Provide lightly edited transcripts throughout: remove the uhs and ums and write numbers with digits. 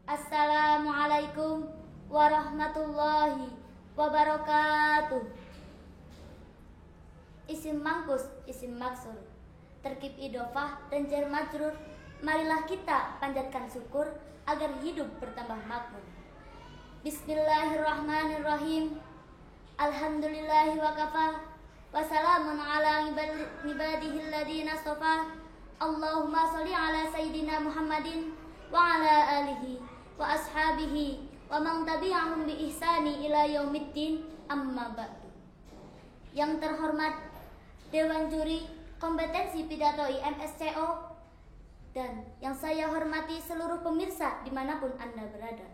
Assalamualaikum warahmatullahi wabarakatuh. Isim mangkus, isim maksur, terkib idofah dan jar majrur. Marilah kita panjatkan syukur agar hidup bertambah makmur. Bismillahirrahmanirrahim. Alhamdulillahi wa kafa, wassalamun ala ibadihi alladhina astafa. Allahumma sholli ala sayyidina Muhammadin wa ala alihi wa ashabihi wa man tabi'ahum bi ihsani ila yaumiddin, amma ba'du. Yang terhormat Dewan Juri Kompetensi Pidato IMSCO dan yang saya hormati seluruh pemirsa dimanapun Anda berada.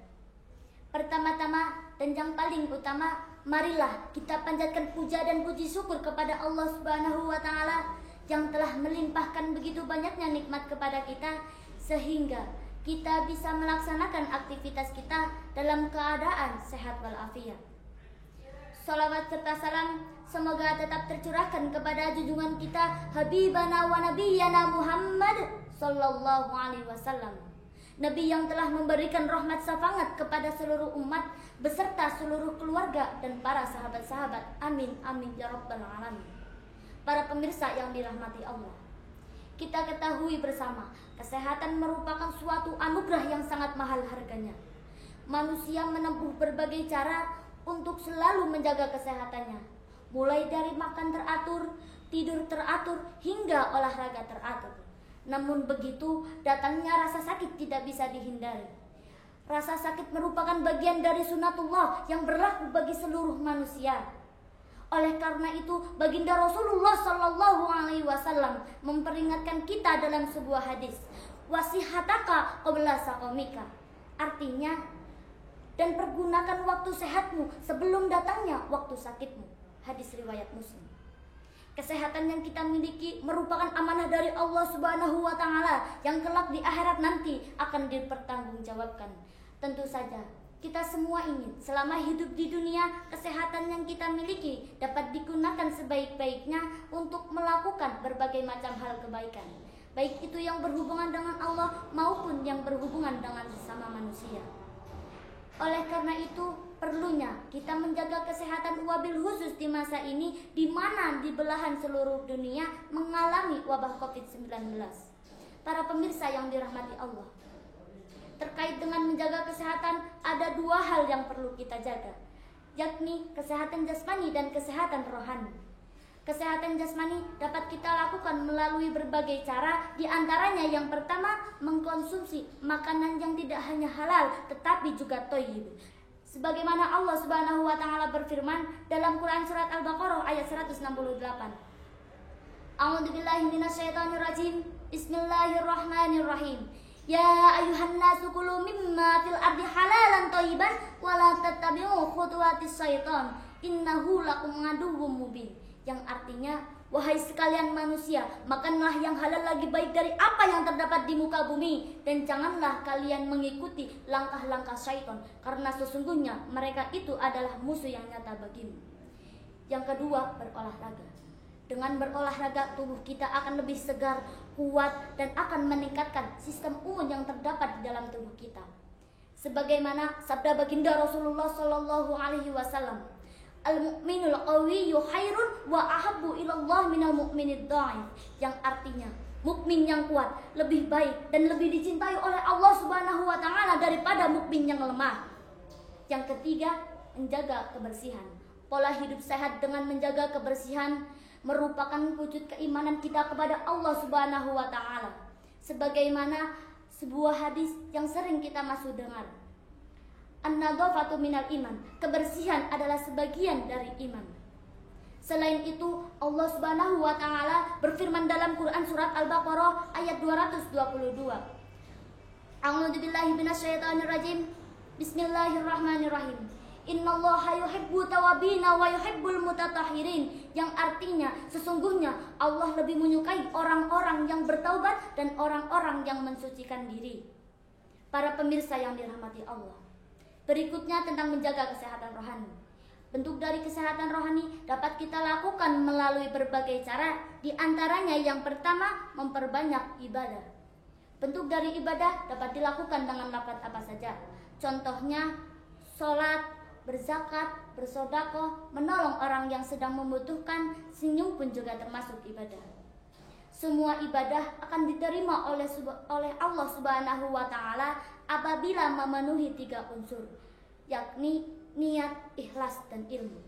Pertama-tama dan yang paling utama, marilah kita panjatkan puja dan puji syukur kepada Allah Subhanahu wa Ta'ala yang telah melimpahkan begitu banyaknya nikmat kepada kita sehingga kita bisa melaksanakan aktivitas kita dalam keadaan sehat walafiat. Salawat serta salam semoga tetap tercurahkan kepada junjungan kita Habibana wa Nabiyyana Muhammad sallallahu alaihi wasallam, Nabi yang telah memberikan rahmat syafaat kepada seluruh umat beserta seluruh keluarga dan para sahabat-sahabat. Amin amin ya rabbal alamin. Para pemirsa yang dirahmati Allah, kita ketahui bersama, kesehatan merupakan suatu anugerah yang sangat mahal harganya. Manusia menempuh berbagai cara untuk selalu menjaga kesehatannya, mulai dari makan teratur, tidur teratur, hingga olahraga teratur. Namun begitu, datangnya rasa sakit tidak bisa dihindari. Rasa sakit merupakan bagian dari sunatullah yang berlaku bagi seluruh manusia. Oleh karena itu, baginda Rasulullah Sallallahu Alaihi Wasallam memperingatkan kita dalam sebuah hadis, wasihataka qabla saqamika. Artinya, dan pergunakan waktu sehatmu sebelum datangnya waktu sakitmu. Hadis riwayat Muslim. Kesehatan yang kita miliki merupakan amanah dari Allah Subhanahu wa Ta'ala yang kelak di akhirat nanti akan dipertanggungjawabkan. Tentu saja kita semua ingin selama hidup di dunia, kesehatan yang kita miliki dapat digunakan sebaik-baiknya untuk melakukan berbagai macam hal kebaikan, baik itu yang berhubungan dengan Allah maupun yang berhubungan dengan sesama manusia. Oleh karena itu, perlunya kita menjaga kesehatan wabil khusus di masa ini di mana di belahan seluruh dunia mengalami wabah COVID-19. Para pemirsa yang dirahmati Allah, terkait dengan menjaga kesehatan, ada dua hal yang perlu kita jaga, yakni kesehatan jasmani dan kesehatan rohani. Kesehatan jasmani dapat kita lakukan melalui berbagai cara, di antaranya yang pertama, mengkonsumsi makanan yang tidak hanya halal tetapi juga thayyib. Sebagaimana Allah Subhanahu wa Ta'ala berfirman dalam Quran surat Al-Baqarah ayat 168. A'udzubillahi minasyaitonirrajim. Bismillahirrahmanirrahim. Ya ayuhan nasu kulu mimma fil ardi halalan thayyiban wa la tattabi'u khutuwatis syaitan innahu lakum aduwwum mubin. Yang artinya, wahai sekalian manusia, makanlah yang halal lagi baik dari apa yang terdapat di muka bumi, dan janganlah kalian mengikuti langkah-langkah syaitan, karena sesungguhnya mereka itu adalah musuh yang nyata bagimu. Yang kedua, berolahraga. Dengan berolahraga, tubuh kita akan lebih segar, kuat, dan akan meningkatkan sistem imun yang terdapat di dalam tubuh kita. Sebagaimana sabda baginda Rasulullah Sallallahu Alaihi Wasallam, al-mu'minul qawiyyu khairun wa ahabbu ilallah minal mu'minid dha'if, yang artinya mukmin yang kuat lebih baik dan lebih dicintai oleh Allah Subhanahu wa Ta'ala daripada mukmin yang lemah. Yang ketiga, menjaga kebersihan. Pola hidup sehat dengan menjaga kebersihan merupakan wujud keimanan kita kepada Allah Subhanahu wa Ta'ala. Sebagaimana sebuah hadis yang sering kita masuk dengar, an-nadhafatu minal iman, kebersihan adalah sebagian dari iman. Selain itu, Allah Subhanahu wa Ta'ala berfirman dalam Quran surat Al-Baqarah ayat 222. A'udzubillahi minasyaitonirrajim. Bismillahirrahmanirrahim. Innallaha yuhibbu tawabina wa yuhibbul mutatahhirin, yang artinya sesungguhnya Allah lebih menyukai orang-orang yang bertaubat dan orang-orang yang mensucikan diri. Para pemirsa yang dirahmati Allah, berikutnya tentang menjaga kesehatan rohani. Bentuk dari kesehatan rohani dapat kita lakukan melalui berbagai cara, di antaranya yang pertama, memperbanyak ibadah. Bentuk dari ibadah dapat dilakukan dengan lafaz apa saja. Contohnya sholat, berzakat, bersedekah, menolong orang yang sedang membutuhkan, senyum pun juga termasuk ibadah. Semua ibadah akan diterima oleh Allah Subhanahu wa Ta'ala apabila memenuhi 3 unsur, yakni niat, ikhlas, dan ilmu.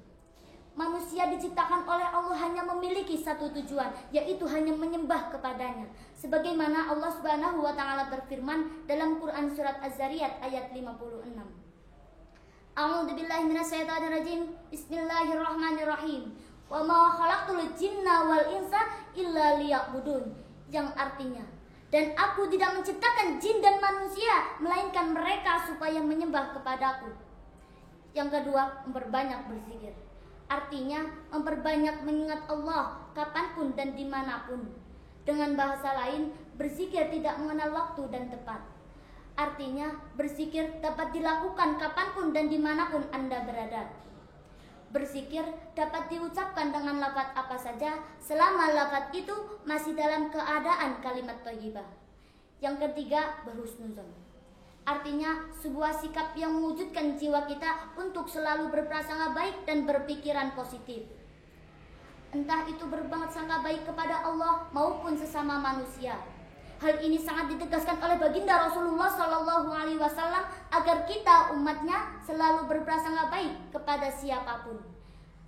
Manusia diciptakan oleh Allah hanya memiliki satu tujuan, yaitu hanya menyembah kepadanya. Sebagaimana Allah Subhanahu wa Ta'ala berfirman dalam Quran surat Az-Zariyat ayat 56. A'udzubillahi minasyaitonirrajim. Bismillahirrahmanirrahim. Wa ma khalaqtul jinna wal insa illa liya'budun. Yang artinya, dan aku tidak menciptakan jin dan manusia melainkan mereka supaya menyembah kepadaku. Yang kedua, memperbanyak berzikir. Artinya memperbanyak mengingat Allah kapanpun dan dimanapun. Dengan bahasa lain, berzikir tidak mengenal waktu dan tempat. Artinya berzikir dapat dilakukan kapanpun dan dimanapun Anda berada. Berzikir dapat diucapkan dengan lafaz apa saja selama lafaz itu masih dalam keadaan kalimat thayyibah. Yang ketiga, berhusnuzon. Artinya sebuah sikap yang mewujudkan jiwa kita untuk selalu berprasangka baik dan berpikiran positif. Entah itu berprasangka baik kepada Allah maupun sesama manusia. Hal ini sangat ditegaskan oleh baginda Rasulullah SAW agar kita umatnya selalu berprasangka baik kepada siapapun.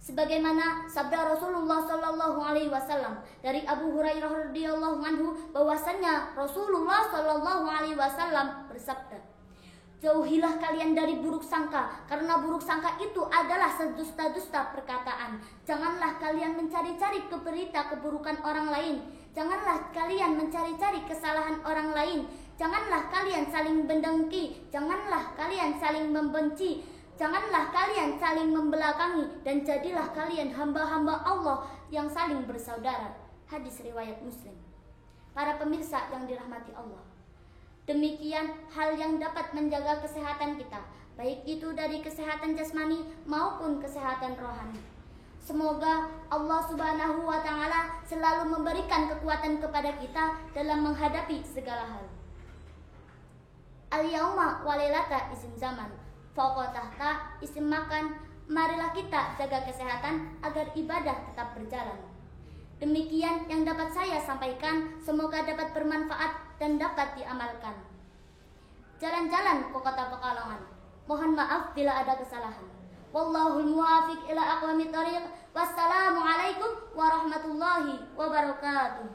Sebagaimana sabda Rasulullah SAW dari Abu Hurairah radhiyallahu anhu bahwasanya Rasulullah SAW bersabda, jauhilah kalian dari buruk sangka, karena buruk sangka itu adalah sedusta-dusta perkataan. Janganlah kalian mencari-cari berita keburukan orang lain. Janganlah kalian mencari-cari kesalahan orang lain. Janganlah kalian saling mendengki. Janganlah kalian saling membenci. Janganlah kalian saling membelakangi. Dan jadilah kalian hamba-hamba Allah yang saling bersaudara. Hadis riwayat Muslim. Para pemirsa yang dirahmati Allah, demikian hal yang dapat menjaga kesehatan kita, baik itu dari kesehatan jasmani maupun kesehatan rohani. Semoga Allah Subhanahu wa Ta'ala selalu memberikan kekuatan kepada kita dalam menghadapi segala hal. Al-yauma walilata isim zaman, fauqa tahta isim makan. Marilah kita jaga kesehatan agar ibadah tetap berjalan. Demikian yang dapat saya sampaikan, semoga dapat bermanfaat dan dapat diamalkan. Jalan-jalan ke kota Pekalongan. Mohon maaf bila ada kesalahan. Wallahul muwafiq ila aqwamit thoriq. Wassalamualaikum warahmatullahi wabarakatuh.